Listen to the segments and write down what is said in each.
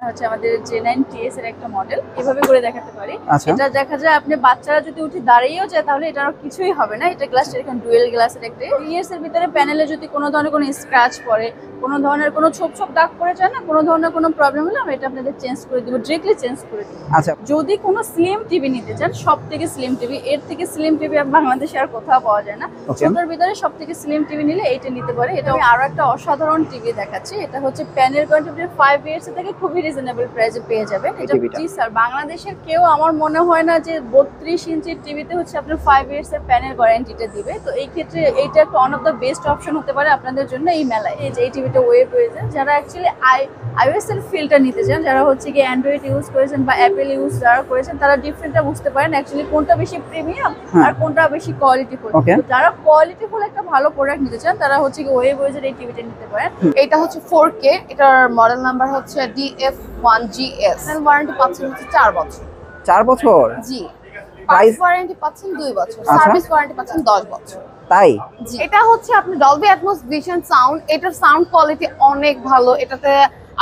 হচ্ছে আমাদের J9 TS এর একটা মডেল এভাবে করে দেখাতে পারি। এটা দেখা যায় আপনি বাচ্চারা যদি উঠে দাঁড়িয়েও যায় তাহলে এটা আর কিছুই হবে না। এটা গ্লাসটা এখন ডুয়েল গ্লাসের একটা। ইয়েস এর ভিতরে প্যানেলে যদি কোনো ধরনের কোনো স্ক্র্যাচ পড়ে, কোনো ধরনের কোনো ছোপ ছোপ দাগ পড়ে যায় না, কোনো ধরনের কোনো প্রবলেম হলে আমরা এটা আপনাদের চেঞ্জ করে দিব, ডিরেক্টলি চেঞ্জ করে দিব। আচ্ছা, যদি কোনো স্লিম টিভি নিতে চান, সবথেকে স্লিম টিভি, এর থেকে স্লিম টিভি বাংলাদেশে আর কোথাও পাওয়া যায় না। ছোটর ভিতরে সবথেকে স্লিম টিভি নিলে এইটা নিতে পারে। এটা আমি আরো একটা অসাধারণ টিভি দেখাচ্ছি। এটা হচ্ছে প্যানেল কোয়ান্টিটি 5 ইয়ার্স থেকে খুবই রিজনেবল প্রাইসে পেয়ে যাবেন। এটা জি স্যার, বাংলাদেশের কেউ আমার মনে হয় না যে 32 ইঞ্চির টিভিতে হচ্ছে আপনার 5 ইয়ার্স এর প্যানেল ওয়ারেন্টিটা দিবে। তো এই ক্ষেত্রে এইটা একটা one of the best option হতে পারে আপনাদের জন্য এই মেলায়। এই যে এই টিভিটা ওয়েব রয়েছে, যারা অ্যাকচুয়ালি iOS এর ফিল্ডটা নিতে চান, যারা হচ্ছে কি অ্যান্ড্রয়েড ইউজ করেছেন বা অ্যাপেল ইউজ যারা করেছেন, তারা ডিফারেন্টটা বুঝতে পারেন অ্যাকচুয়ালি কোনটা বেশি প্রিমিয়াম আর কোনটা বেশি কোয়ালিটিফুল। যারা কোয়ালিটিফুল একটা ভালো প্রোডাক্ট নিতে চান, তারা হচ্ছে কি ওয়েব ওয়েজের এই টিভিটা নিতে পারেন। এটা হচ্ছে 4K, এটার মডেল নাম্বার হচ্ছে DF1GS। ওয়ারেন্টি পাচ্ছেন হচ্ছে 4 বছর। 4 বছর? জি। প্রাইস ওয়ারেন্টি পাচ্ছেন 2 বছর, সার্ভিস ওয়ারেন্টি পাচ্ছেন 10 বছর। তাই? জি। এটা হচ্ছে আপনি ডলবি অ্যাটমস ভিশন সাউন্ড, এটার সাউন্ড কোয়ালিটি অনেক ভালো। এটাতে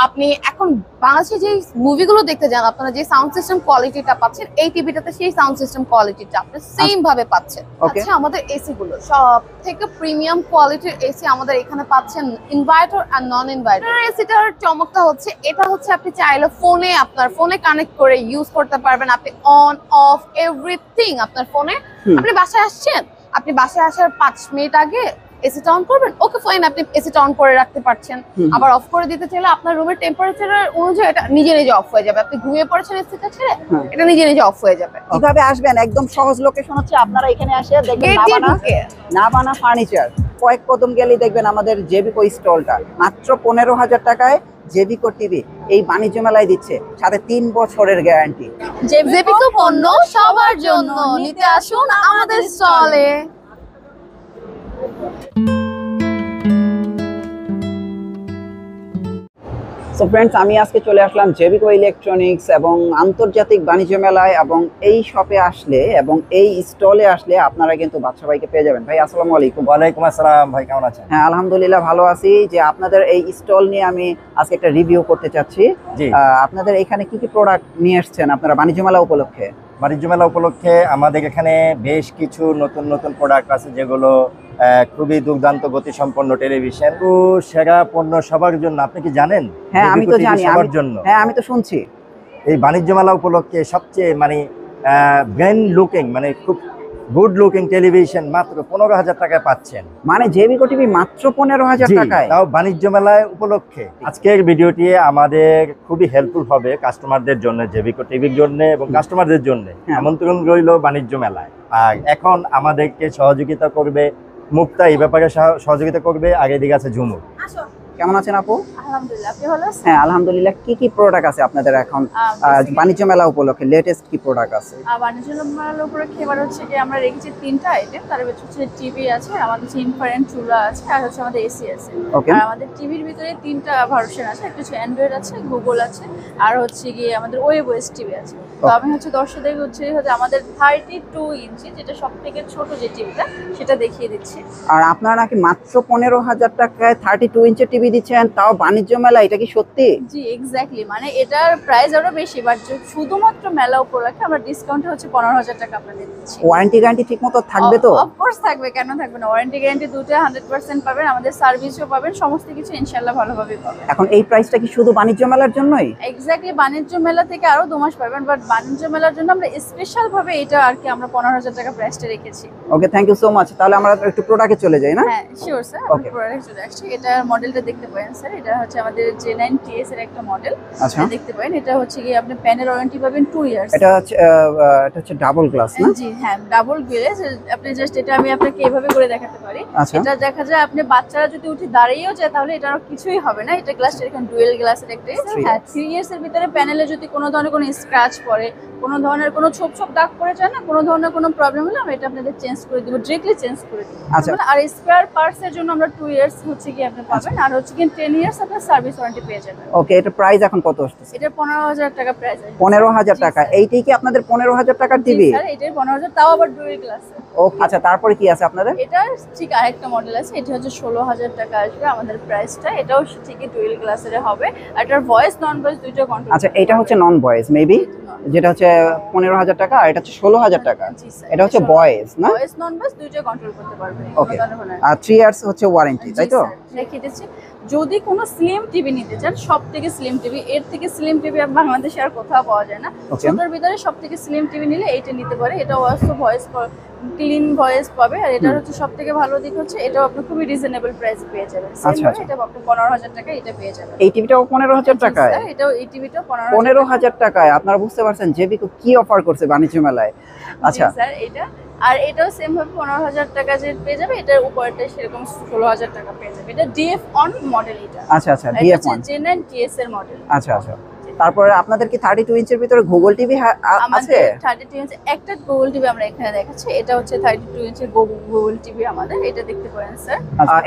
আপনি এখন বাংলাদেশে যে মুভিগুলো দেখতে যান, আপনারা যে সাউন্ড সিস্টেম কোয়ালিটিটা পাচ্ছেন, এই টিভিটাতে সেই সাউন্ড সিস্টেম কোয়ালিটিটা আপনি সেম ভাবে পাচ্ছেন। আচ্ছা, আমাদের এসি গুলো সব থেকে প্রিমিয়াম কোয়ালিটির এসি আমাদের এখানে পাচ্ছেন, ইনভার্টার আর নন ইনভার্টার। এসিটার চমকটা হচ্ছে এটা হচ্ছে আপনি চাইলে ফোনে, আপনার ফোনে কানেক্ট করে ইউজ করতে পারবেন। আপনি অন অফ এভরিথিং আপনার ফোনে। আপনি বাসায় আসছেন, আপনি বাসায় আসার 5 মিনিট আগে এসিটা অন করবেন, ওকে ফাইন, আপনি এসিটা অন করে রাখতে পারছেন। আবার অফ করে দিতে চাইলে আপনার রুমের টেম্পারেচারের অনুযায়ী এটা নিজে নিজে অফ হয়ে যাবে। আপনি ঘুমিয়ে পড়েছেন এসিটা ছেড়ে, এটা নিজে নিজে অফ হয়ে যাবে। কিভাবে আসবেন? একদম সহজ লোকেশন হচ্ছে আপনারা এখানে আসে দেখবেন নাবানা ফার্নিচার। কয়েক কদম গেলেই দেখবেন আমাদের জেবিকো স্টলটা। মাত্র 15,000 টাকায় জেবিকো টিভি এই বাণিজ্য মেলায় দিচ্ছে, সাথে 3 বছরের গ্যারান্টি। জেবিকো পণ্য সবার জন্য, নিতে আসুন আমাদের স্টলে। সো ফ্রেন্ডস, আমি আজকে চলে আসলাম জেবিকো ইলেকট্রনিক্স এবং আন্তর্জাতিক বাণিজ্য মেলায়, এবং এই শপে আসলে এবং এই স্টলে আসলে আপনারা কিন্তু বাদশা ভাইকে পেয়ে যাবেন। ভাই আসসালামু আলাইকুম। ওয়ালাইকুম আসসালাম। ভাই কেমন আছেন? হ্যাঁ, আলহামদুলিল্লাহ ভালো আছি। যে আপনাদের এই স্টল নিয়ে আমি আজকে একটা রিভিউ করতে চাচ্ছি। আপনাদের এখানে কি কি প্রোডাক্ট নিয়ে এসেছেন আপনারা বাণিজ্য মেলা উপলক্ষে? বাণিজ্য মেলা উপলক্ষে আমাদের এখানে বেশ কিছু নতুন নতুন প্রোডাক্ট আছে, যেগুলো খুবই দুর্দান্ত গতিসম্পন্ন টেলিভিশন ও সেরা পণ্য সবার জন্য। আপনি কি জানেন? হ্যাঁ, আমি তো জানি। সবার জন্য। হ্যাঁ, আমি তো শুনছি। এই বাণিজ্য মেলা উপলক্ষে সবচেয়ে ব্র্যান্ড লুকিং, খুব গুড লুকিং টেলিভিশন মাত্র 15,000 টাকায় পাচ্ছেন। জেবিকো টিভি মাত্র 15,000 টাকায়, তাও বাণিজ্য মেলায় উপলক্ষে। আজকের ভিডিওটি আমাদের খুবই হেল্পফুল হবে কাস্টমারদের জন্য, জেবিকো টিভির জন্য এবং কাস্টমারদের জন্য। আমন্ত্রণ রইল বাণিজ্য মেলায়। আর এখন আমাদেরকে সহযোগিতা করবে মুক্তা, এই ব্যাপারে সহযোগিতা করবে। আগে দিকে আছে ঝুমু। কেমন আছেন আপু? আলহামদুলিল্লাহ, আপনি ভালো আছেন? হ্যাঁ আলহামদুলিল্লাহ। কি কি প্রোডাক্ট আছে আপনাদের এখন বাণিজ্য মেলা উপলক্ষে? লেটেস্ট কি প্রোডাক্ট আছে বাণিজ্য মেলা উপলক্ষে? এবার হচ্ছে কি আমরা রেখেছি 3টা আইটেম। তার ভিতরে হচ্ছে টিভি আছে, আমাদের হচ্ছে ইনফ্রারেড চুলা আছে, আর হচ্ছে আমাদের এসি আছে। আর আমাদের টিভির ভিতরে 3টা ভার্সন আছে, একটা হচ্ছে অ্যান্ড্রয়েড আছে, গুগল আছে, আর হচ্ছে গিয়ে আমাদের ওয়েব ওএস টিভি আছে। তো আমি হচ্ছে দর্শকদের হচ্ছে আমাদের 32 ইঞ্চি, যেটা সব থেকে ছোট যে টিভিটা, সেটা দেখিয়ে দিচ্ছি। আর আপনারা নাকি মাত্র 15,000 টাকায় 32 ইঞ্চি টিভি দিচ্ছেন, তাও বাণিজ্য মেলা। এটা কি সত্যি? জি এক্স্যাক্টলি, এটার প্রাইস আরো বেশি, বাট শুধুমাত্র মেলা উপলক্ষে আমরা ডিসকাউন্টে হচ্ছে 15,000 টাকা আপনাদের দিচ্ছি। ওয়ারেন্টি গ্যারান্টি ঠিকমতো থাকবে তো? অফকোর্স থাকবে, কেন থাকবে না। ওয়ারেন্টি গ্যারান্টি দুটো 100% পাবেন, আমাদের সার্ভিসও পাবেন, সমস্ত কিছু ইনশাআল্লাহ ভালোভাবে পাবেন। এখন এই প্রাইসটা কি শুধু বাণিজ্য মেলার জন্যই? এক্স্যাক্টলি, বাণিজ্য মেলা থেকে আরো 2 মাস পাবেন, বাট বাণিজ্য মেলার জন্য আমরা স্পেশাল ভাবে এটা আর কি আমরা 15,000 টাকা প্রাইসটা রেখেছি। ওকে, থ্যাংক ইউ সো মাচ। তাহলে আমরা একটু প্রোডাক্টে চলে যাই না? হ্যাঁ শিওর স্যার, আমরা প্রোডাক্টে চলে আসছি। এটা মডেলটা দেখতে পারেন স্যার, এটা হচ্ছে আমাদের J9 TS এর একটা মডেল। আচ্ছা, দেখতে পারেন। এটা হচ্ছে কি আপনি প্যানেল ওয়ারেন্টি পাবেন 2 ইয়ার্স। এটা হচ্ছে ডাবল গ্লাস না? জি হ্যাঁ, ডাবল গ্লাস। আপনি জাস্ট এটা আমি আপনাকে এভাবে করে দেখাতে পারি। এটা দেখা যায় আপনি বাচ্চারা যদি উঠে দাঁড়িয়েও যায় তাহলে এটা আর কিছুই হবে না। এটা গ্লাসটা এখন ডুয়েল গ্লাসের একটা। হ্যাঁ, 3 ইয়ার্স এর ভিতরে প্যানেলে যদি কোনো ধরনের কোনো স্ক্র্যাচ পড়ে, কোনো ধরনের কোনো ছোপ ছোপ দাগ পড়ে যায় না, কোনো ধরনের কোনো প্রবলেম হলে আমরা এটা আপনাদের চেঞ্জ করে দিব, ডিরেক্টলি চেঞ্জ করে দিব। আচ্ছা। আর স্পেয়ার পার্টস এর জন্য আমরা 2 ইয়ার্স হচ্ছে কি আপনি পাবেন, আর হচ্ছে কি 10 ইয়ার্স আপনার সার্ভিস ওয়ারেন্টি পেয়ে যাবেন। ওকে, এটা প্রাইস এখন কত আসছে? এটা 15,000 টাকা প্রাইস আছে। 15,000 টাকা। এইটাই কি আপনাদের 15,000 টাকার টিভি? স্যার এটাই 15,000, তাও আবার ডুয়েল গ্লাসে। ওকে, আচ্ছা, তারপরে কি আছে আপনাদের? এটা ঠিক আরেকটা মডেল আছে, এটা হচ্ছে 16,000 টাকা আসবে আমাদের প্রাইসটা। এটাও ঠিকই ডুয়েল গ্লাসের হবে, আর এটার ভয়েস নন ভয়েস দুইটা কন্ট্রোল। আচ্ছা, এটা হচ্ছে নন ভয়েস মেবি, যেটা হচ্ছে 15,000 টাকা, আর এটা হচ্ছে 16,000 টাকা। এটা হচ্ছে ভয়েস না? ভয়েস নন ভয়েস দুইটা কন্ট্রোল করতে পারবে। ওকে, আর 3 ইয়ার্স হচ্ছে ওয়ারেন্টি, তাই তো? রেখে দিচ্ছি। যদি কোনো স্লিম টিভি নিতে চান, সব থেকে স্লিম টিভি, এর থেকে স্লিম টিভি বাংলাদেশে আর কোথাও পাওয়া যায় না। ছোটর ভিতরে সব থেকে স্লিম টিভি নিলে এইটা নিতে পারে। এটা অলসো ভয়েস ক্লিন ভয়েস পাবে, আর এটার হচ্ছে সব থেকে ভালো দিক হচ্ছে এটাও আপনি খুবই রিজনেবল প্রাইস পেয়ে যাবেন। এটা আপনি 15,000 টাকা এটা পেয়ে যাবেন। এই টিভিটাও 15,000 টাকায়? এটাও এই টিভিটাও 15,000 টাকায়। আপনারা বুঝতে পারছেন জেবিকো কি অফার করছে বাণিজ্য মেলায়। আচ্ছা স্যার, এটা আর এটাও সেম ভাবে 15,000 টাকা যে পেয়ে যাবে, এটার উপরটা সেরকম 16,000 টাকা পেয়ে যাবে। এটা ডিএফ অন মডেল। এটা আচ্ছা আচ্ছা, ডিএফ অন জেন টিএস এর মডেল। আচ্ছা আচ্ছা। তারপরে আপনাদের কি 32 ইঞ্চের ভিতরে গুগল টিভি আছে? 32 ইঞ্চি একটা গুগল টিভি আমরা এখানে দেখাচ্ছি। এটা হচ্ছে 32 ইঞ্চির গুগল টিভি আমাদের, এটা দেখতে পারেন স্যার।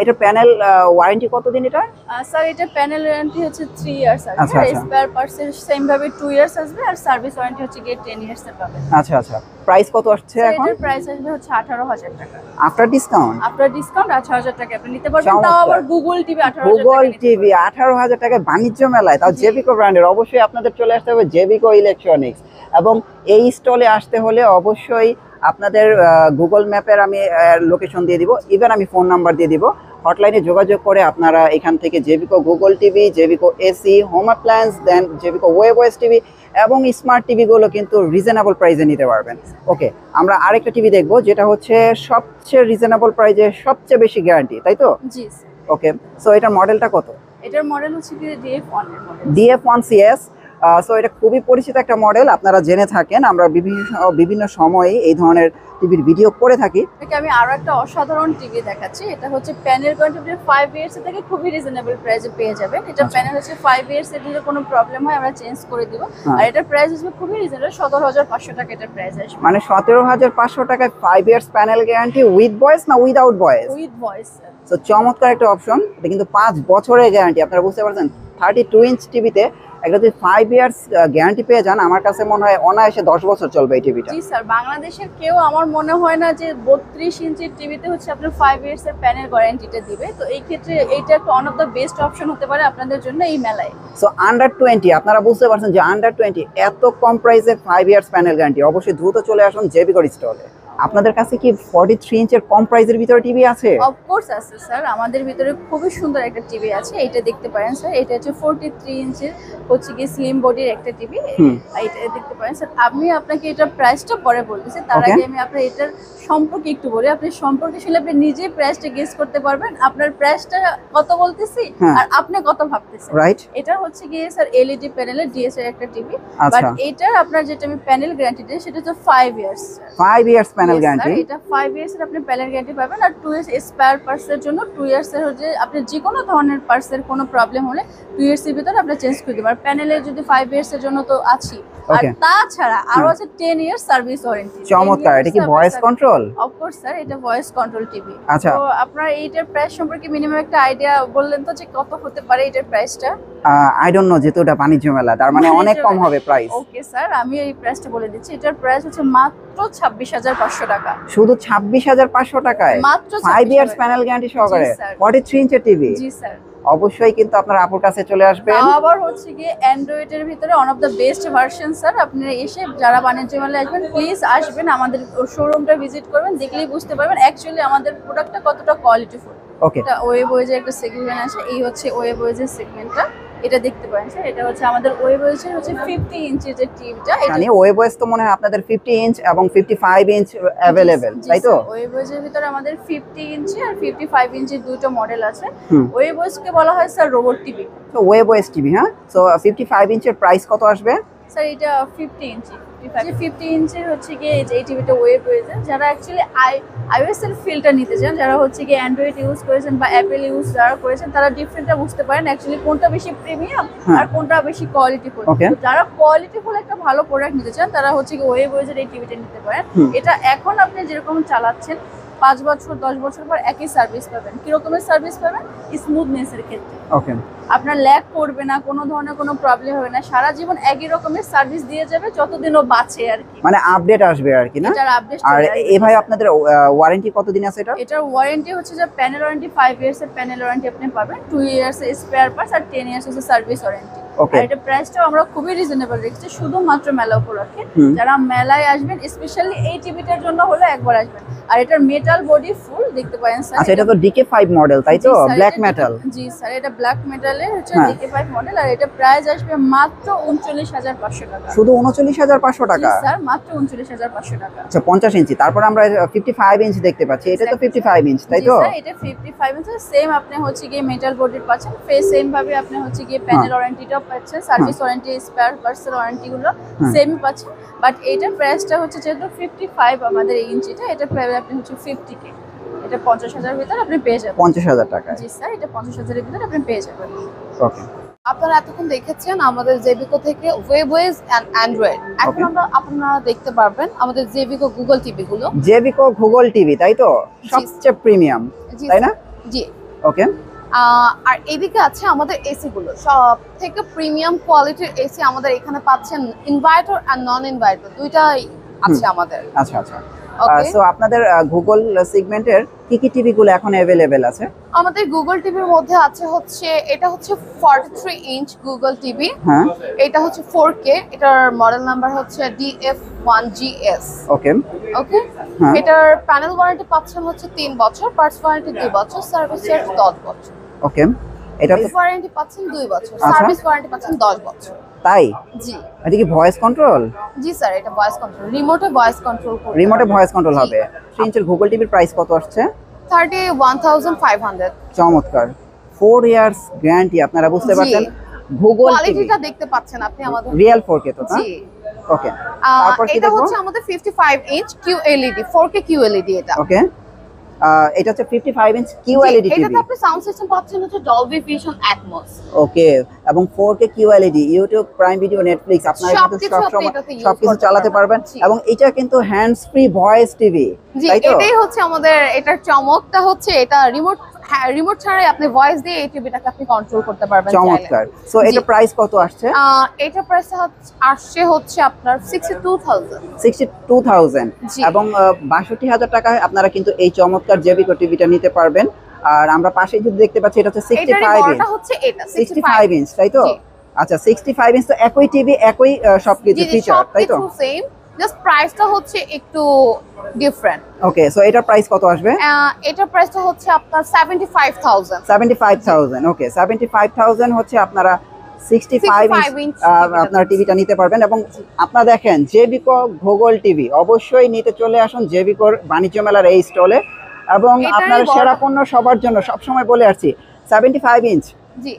এটা প্যানেল ওয়ারেন্টি কতদিন এটা? স্যার এটা প্যানেল ওয়ারেন্টি হচ্ছে 3 ইয়ার্স আসবে, আর স্পেয়ার পার্টস এর সেম ভাবে 2 ইয়ার্স আসবে, আর সার্ভিস ওয়ারেন্টি হচ্ছে গিয়ে 10 ইয়ার্স এর পাবেন। আচ্ছা আচ্ছা। প্রাইস কত আসছে এখন? এটার প্রাইস আসবে হচ্ছে 18,000 টাকা আফটার ডিসকাউন্ট। আফটার ডিসকাউন্ট 18,000 টাকা আপনি নিতে পারবেন, তাও আবার গুগল টিভি 18,000 টাকা। গুগল টিভি 18,000 টাকায় বাণিজ্য মেলায়, তাও জেবিকো ব্র্যান্ডের। অবশ্যই আপনাদের চলে আসতে হবে জেবিকো ইলেকট্রনিক্স, এবং এই স্টলে আসতে হলে অবশ্যই আপনাদের গুগল ম্যাপের আমি লোকেশন দিয়ে দিব, ইভেন আমি ফোন নাম্বার দিয়ে দিব। হটলাইনে যোগাযোগ করে আপনারা এখান থেকে জেবিকো গুগল টিভি, জেবিকো এসি, হোম অ্যাপ্লায়েন্স, দেন জেবিকো ওয়েবওয়েস টিভি এবং স্মার্ট টিভিগুলো কিন্তু রিজনেবল প্রাইসে নিতে পারবেন। ওকে, আমরা আরেকটা টিভি দেখবো যেটা হচ্ছে সবচেয়ে রিজনেবল প্রাইসে সবচেয়ে বেশি গ্যারান্টি, তাই তো? জি। ওকে, সো এটার মডেলটা কত? এটার মডেল হচ্ছে কি DF1 এর মডেল। DF1CS। সো এটা খুবই পরিচিত একটা মডেল, আপনারা জেনে থাকেন। আমরা বিভিন্ন সময়ে এই ধরনের টিভির ভিডিও করে থাকি। আমি আরো একটা অসাধারণ টিভি দেখাচ্ছি। এটা হচ্ছে প্যানেল কোয়ান্টিটি 5 ইয়ার্স থেকে খুবই রিজনেবল প্রাইসে পেয়ে যাবেন। এটা প্যানেল হচ্ছে 5 ইয়ার্স এর যদি কোনো প্রবলেম হয় আমরা চেঞ্জ করে দিব, আর এটার প্রাইস আসবে খুবই রিজনেবল, 17,500 টাকা এটার প্রাইস আসবে। মানে 17,500 টাকায় 5 years panel guarantee, with voice না without voice? With voice. So চমৎকার একটা অপশন। এটা কিন্তু 5 বছরের গ্যারান্টি, আপনারা বুঝতে পারছেন। 32 ইঞ্চ টিভিতে একটা যদি 5 ইয়ার্স গ্যারান্টি পেয়ে যান, আমার কাছে মনে হয় অনায়াসে 10 বছর চলবে এই টিভিটা। জি স্যার, বাংলাদেশের কেউ আমার মনে হয় না যে 32 ইঞ্চির টিভিতে হচ্ছে আপনার 5 ইয়ার্স এর প্যানেল গ্যারান্টিটা দিবে। তো এই ক্ষেত্রে এইটা একটা one of the best option হতে পারে আপনাদের জন্য এই মেলায়। সো আন্ডার 20, আপনারা বুঝতে পারছেন যে আন্ডার 20 এত কম প্রাইসে 5 ইয়ার্স প্যানেল গ্যারান্টি। অবশ্যই দ্রুত চলে আসুন জেবিকোর স্টলে। আপনাদের কাছে কি 43 ইঞ্চের কম প্রাইসের ভিতরে টিভি আছে? অফকোর্স আছে স্যার, আমাদের ভিতরে খুবই সুন্দর একটা টিভি আছে। এটা দেখতে পারেন স্যার, এটা হচ্ছে 43 ইঞ্চের হচ্ছে কি স্লিম বডির একটা টিভি। এটা দেখতে পারেন স্যার। আমি আপনাকে এটার প্রাইসটা পরে বলতেছি, তার আগে আমি আপনার এটার সম্পর্কে একটু বলি। আপনি সম্পর্কে শুনলে আপনি নিজেই প্রাইসটা গেস করতে পারবেন, আপনার প্রাইসটা কত বলতেছি আর আপনি কত ভাবতেছেন। রাইট। এটা হচ্ছে কি স্যার এলইডি প্যানেলের ডিএস এর একটা টিভি, বাট এটার আপনার যেটা আমি প্যানেল গ্যারান্টি দিই সেটা হচ্ছে 5 ইয়ার্স। 5 years panel guarantee? এটা 5 ইয়ার্স এর আপনি প্যানেল গ্যারান্টি পাবেন, আর 2 ইয়ার্স স্পেয়ার পার্টস এর জন্য 2 ইয়ার্স এর হচ্ছে আপনি যে কোনো ধরনের পার্টস এর কোনো প্রবলেম হলে 2 ইয়ার্স এর ভিতরে আপনি চেঞ্জ করে দিবেন। আর প্যানেলের যদি 5 ইয়ার্স এর জন্য তো আছি, আর তাছাড়া আরো আছে 10 ইয়ার্স সার্ভিস ওয়ারেন্টি। চমৎকার। এটা কি ভয়েস কন্ট্রোল? অফকোর্স স্যার, এটা ভয়েস কন্ট্রোল টিভি। আচ্ছা, তো আপনার এইটার প্রাইস সম্পর্কে মিনিমাম একটা আইডিয়া বললেন তো যে কত হতে পারে এটার প্রাইসটা? আই ডোন্ট নো, যেহেতু এটা বাণিজ্য মেলা তার মানে অনেক কম হবে প্রাইস। ওকে স্যার, আমি এই প্রাইসটা বলে দিচ্ছি। এটার প্রাইস হচ্ছে মাত্র 26,500 টাকা। শুধু 26,500 টাকায় মাত্র 5 ইয়ার্স প্যানেল গ্যারান্টি সহকারে 43 ইঞ্চের টিভি? জি স্যার। অবশ্যই কিন্তু আপনারা আপুর কাছে চলে আসবেন। আবার হচ্ছে কি অ্যান্ড্রয়েড এর ভিতরে one of the best version sir. আপনারা এসে যারা বাণিজ্য মেলায় আসবেন প্লিজ আসবেন, আমাদের শোরুমটা ভিজিট করবেন, দেখলেই বুঝতে পারবেন অ্যাকচুয়ালি আমাদের প্রোডাক্টটা কতটা কোয়ালিটিফুল। ওকে, এটা ওয়েবওয়েজের একটা সেগমেন্ট আছে, এই হচ্ছে ওয়েবওয়েজের সেগমেন্টটা। এটা দেখতে পারেন স্যার, এটা হচ্ছে আমাদের ওয়েবওয়েজের হচ্ছে 50 ইঞ্চের যে টিভিটা। মানে ওয়েবওয়েজ তো মনে হয় আপনাদের 50 ইঞ্চ এবং 55 ইঞ্চ अवेलेबल, তাই তো? ওয়েবওয়েজের ভিতরে আমাদের 50 ইঞ্চি আর 55 ইঞ্চি দুটো মডেল আছে। ওয়েবওয়েজকে বলা হয় স্যার রোবট টিভি। তো ওয়েবওয়েজ টিভি, হ্যাঁ। সো 55 ইঞ্চের প্রাইস কত আসবে? স্যার এটা 50 ইঞ্চি। 55 50 ইঞ্চের হচ্ছে গিয়ে এই টিভিটা ওয়েব রয়েছে। যারা অ্যাকচুয়ালি iOS এর ফিলটা নিতে চান, যারা হচ্ছে গিয়ে অ্যান্ড্রয়েড ইউজ করেছেন বা অ্যাপেল ইউজ যারা করেছেন, তারা ডিফারেন্টটা বুঝতে পারেন অ্যাকচুয়ালি কোনটা বেশি প্রিমিয়াম আর কোনটা বেশি কোয়ালিটিফুল। যারা কোয়ালিটিফুল একটা ভালো প্রোডাক্ট নিতে চান, তারা হচ্ছে গিয়ে ওয়েব ওয়েজের এই টিভিটা নিতে পারেন। এটা এখন আপনি যেরকম চালাচ্ছেন 5 বছর 10 বছর পর একই সার্ভিস পাবেন। কিরকমের সার্ভিস পাবেন? স্মুথনেসের ক্ষেত্রে আপনার ল্যাগ করবে না, কোনো ধরনের কোনো প্রবলেম হবে না, সারা জীবন একই রকমের সার্ভিস দিয়ে যাবে যতদিনও বাঁচে আর কি। মানে আপডেট আসবে আর কি না? এটার আপডেট। আর এই ভাই আপনাদের ওয়ারেন্টি কতদিন আছে এটা? এটার ওয়ারেন্টি হচ্ছে যে প্যানেল ওয়ারেন্টি 5 ইয়ার্স এর প্যানেল ওয়ারেন্টি আপনি পাবেন, 2 ইয়ার্স এর স্পেয়ার পার্টস আর 10 ইয়ার্স এর সার্ভিস ওয়ারেন্টি। আর এটা প্রাইসটাও আমরা খুবই রিজনেবল রেখেছি শুধুমাত্র মেলা উপলক্ষে। যারা মেলায় আসবেন স্পেশালি এই টিভিটার জন্য হলে একবার আসবেন। আর এটার মেটাল বডি ফুল দেখতে পারেন স্যার। আচ্ছা, এটা তো DK5 মডেল তাই তো? Black metal. জি স্যার, এটা ব্ল্যাক মেটালের হচ্ছে DK5 মডেল। আর এটা প্রাইস আসবে মাত্র 39500 টাকা। শুধু 39500 টাকা? জি স্যার, মাত্র 39500 টাকা। আচ্ছা, 50 ইঞ্চি। তারপর আমরা 55 ইঞ্চি দেখতে পাচ্ছি। এটা তো 55 ইঞ্চ তাই তো? জি স্যার, এটা 55 ইঞ্চি সেম। আপনি হচ্ছে গিয়ে মেটাল বডির পাচ্ছেন, ফেস সেম ভাবে আপনি হচ্ছে গিয়ে প্যানেল ওয়ারেন্টিটাও পাচ্ছেন, সার্ভিস ওয়ারেন্টি, স্পেয়ার পার্টস এর ওয়ারেন্টি গুলো সেমই পাচ্ছেন। বাট এইটার প্রাইসটা হচ্ছে যেহেতু 55 আমাদের এই ইঞ্চিটা, এটা প্রাইস আপনি হচ্ছে 50K। এটা 50000 ভিতরে আপনি পেয়ে যাবেন। 50000 টাকা? জি স্যার, এটা 50000 এর ভিতরে আপনি পেয়ে যাবেন। ওকে। আপনারা এতক্ষণ দেখেছেন আমাদের জেবিকো থেকে ওয়েবওয়েজ এন্ড অ্যান্ড্রয়েড। এখন আপনারা দেখতে পারবেন আমাদের জেবিকো গুগল টিভি গুলো। জেবিকো গুগল টিভি তাই তো? সবচেয়ে প্রিমিয়াম তাই না? জি। ওকে। আর এদিকে আছে আমাদের এসি গুলো, সব থেকে প্রিমিয়াম কোয়ালিটির এসি আমাদের এখানে পাচ্ছেন। ইনভার্টার আর নন ইনভার্টার দুইটাই আছে আমাদের। আচ্ছা আচ্ছা। সো আপনাদের গুগল সেগমেন্টের কি টিভি গুলো এখন अवेलेबल আছে? আমাদের গুগল টিভির মধ্যে আছে হচ্ছে এটা হচ্ছে 43 ইঞ্চ গুগল টিভি। হ্যাঁ। এটা হচ্ছে 4K, এটার মডেল নাম্বার হচ্ছে DF1GS। ওকে ওকে। এটার প্যানেল ওয়ারেন্টি পাচ্ছেন হচ্ছে 3 বছর, পার্টস ওয়ারেন্টি 2 বছর, সার্ভিস চার্জ 10 বছর। ওকে। এটা ওয়ারেন্টি পাচ্ছেন 2 বছর, সার্ভিস ওয়ারেন্টি পাচ্ছেন 10 বছর। তাই? জি। এটা কি ভয়েস কন্ট্রোল? জি স্যার, এটা ভয়েস কন্ট্রোল, রিমোটে ভয়েস কন্ট্রোল করতে। রিমোটে ভয়েস কন্ট্রোল হবে। 3 ইঞ্চের গুগল টিভির প্রাইস কত আসছে? 31500। চমৎকার। 4 ইয়ার্স গ্যারান্টি। আপনারা বুঝতে পারছেন গুগল টিভি কোয়ালিটিটা দেখতে পাচ্ছেন আপনি আমাদের রিয়েল 4K তো না? জি। ওকে। তারপর কি এটা দেখব? হচ্ছে আমাদের 55 ইঞ্চ QLED, 4K QLED এটা। ওকে। এটা হচ্ছে 55 ইঞ্চ QLED টিভি। এটাতে আপনি সাউন্ড সিস্টেম পাচ্ছেন হচ্ছে Dolby Vision Atmos। ওকে। এবং 4K QLED, YouTube, prime video, Netflix আপনারা কিন্তু সবকিছু চালাতে পারবেন। এবং এটা কিন্তু হ্যান্ডস ফ্রি ভয়েস টিভি তাই তো? এটাই হচ্ছে আমাদের এটার চমকটা, হচ্ছে এটা রিমোট ছাড়াই আপনি ভয়েস দিয়ে এই টিভিটাকে আপনি কন্ট্রোল করতে পারবেন। চমৎকার। সো এটা প্রাইস কত আসছে? এটা প্রাইস আসছে হচ্ছে আপনার 62000 এবং 62000 টাকায় আপনারা কিন্তু এই চমৎকার জেবিকো টিভিটা নিতে পারবেন। আর আমরা পাশে যদি দেখতে পাচ্ছি এটা হচ্ছে 65 ইঞ্চ। এটা হচ্ছে এটা 65 ইঞ্চ তাই তো? আচ্ছা, 65 ইঞ্চ তো একই টিভি, একই সবকিছু ফিচার তাই তো? সেম, জাস্ট প্রাইসটা হচ্ছে একটু ডিফারেন্ট। ওকে। সো এটার প্রাইস কত আসবে? এটার প্রাইসটা হচ্ছে আপনার 75000। ওকে। 75000 হচ্ছে আপনারা 65 ইঞ্চ আপনারা টিভিটা নিতে পারবেন। এবং আপনারা দেখেন জেবিকো গুগল টিভি, অবশ্যই নিতে চলে আসুন জেবিকোর বাণিজ্য মেলার এই স্টলে। এবং আপনারা সেরা পণ্য সবার জন্য সবসময় বলে আসছি, 75 ইঞ্চ জি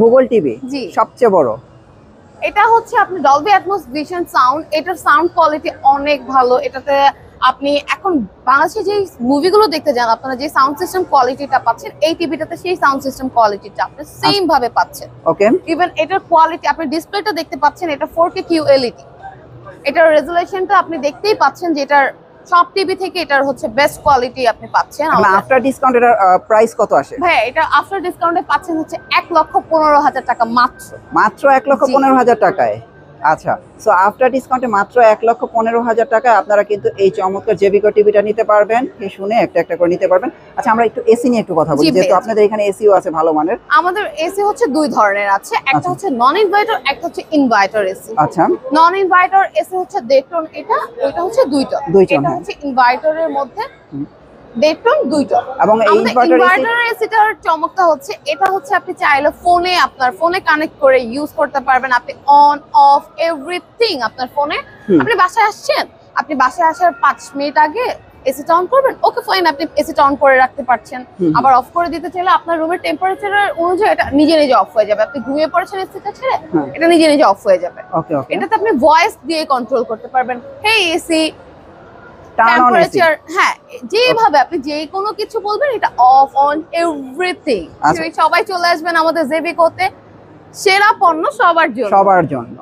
গুগল টিভি সবচেয়ে বড়। এটা হচ্ছে আপনি ডলবি অ্যাটমস ভিশন সাউন্ড, এটার সাউন্ড কোয়ালিটি অনেক ভালো। এটাতে আপনি এখন বাংলাদেশে যে মুভিগুলো দেখতে যান, আপনারা যে সাউন্ড সিস্টেম কোয়ালিটিটা পাচ্ছেন, এই টিভিটাতে সেই সাউন্ড সিস্টেম কোয়ালিটিটা আপনি সেম ভাবে পাচ্ছেন। ওকে। ইভেন এটার কোয়ালিটি, আপনি ডিসপ্লেটা দেখতে পাচ্ছেন, এটা 4K QLED। এটার রেজোলিউশনটা আপনি দেখতেই পাচ্ছেন যে এটার সব টিভি থেকে এটার হচ্ছে বেস্ট কোয়ালিটি আপনি পাচ্ছেন। আফটার ডিসকাউন্ট এর প্রাইস কত আসে? ভাই এটা আফটার ডিসকাউন্টে পাচ্ছেন হচ্ছে 1,15,000 টাকা মাত্র। মাত্র 1,15,000 টাকায়? আচ্ছা। সো আফটার ডিসকাউন্টে মাত্র 1,15,000 টাকায় আপনারা কিন্তু এই চমৎকার জেবিকো টিভিটা নিতে পারবেন। শুনে একটা করে নিতে পারবেন। আচ্ছা, আমরা একটু এসি নিয়ে একটু কথা বলি, যেহেতু আপনাদের এখানে এসিও আছে ভালো মানের। আমাদের এসি হচ্ছে দুই ধরনের আছে, একটা হচ্ছে নন ইনভার্টার, একটা হচ্ছে ইনভার্টার এসি। আচ্ছা। নন ইনভার্টার এসি হচ্ছে 1.5 টন, ওইটা হচ্ছে 2 টন। এটা হচ্ছে ইনভার্টারের মধ্যে 1.5 টন 2 টন। এবং এই ইনভার্টার এসিটার চমকটা হচ্ছে এটা হচ্ছে আপনি চাইলে আপনার ফোনে কানেক্ট করে ইউজ করতে পারবেন। আপনি অন অফ এভরিথিং আপনার ফোনে। আপনি বাসায় আসছেন, আপনি বাসায় আসার 5 মিনিট আগে এসিটা অন করবেন, ওকে ফাইন, আপনি এসিটা অন করে রাখতে পারছেন। আবার অফ করে দিতে চাইলে আপনার রুমের টেম্পারেচার অনুযায়ী এটা নিজে নিজে অফ হয়ে যাবে। আপনি ঘুমিয়ে পড়েছেন এসিটা ছেড়ে, এটা নিজে নিজে অফ হয়ে যাবে। ওকে ওকে, এটাতে আপনি ভয়েস দিয়ে কন্ট্রোল করতে পারবেন, hey AC turn on AC. Temperature, হ্যাঁ যেভাবে আপনি যে কোনো কিছু বলবেন এটা অফ অন এভরিথিং। আচ্ছা। সবাই চলে আসবেন আমাদের জেবিকোতে, সেরা পণ্য সবার জন্য। সবার জন্য।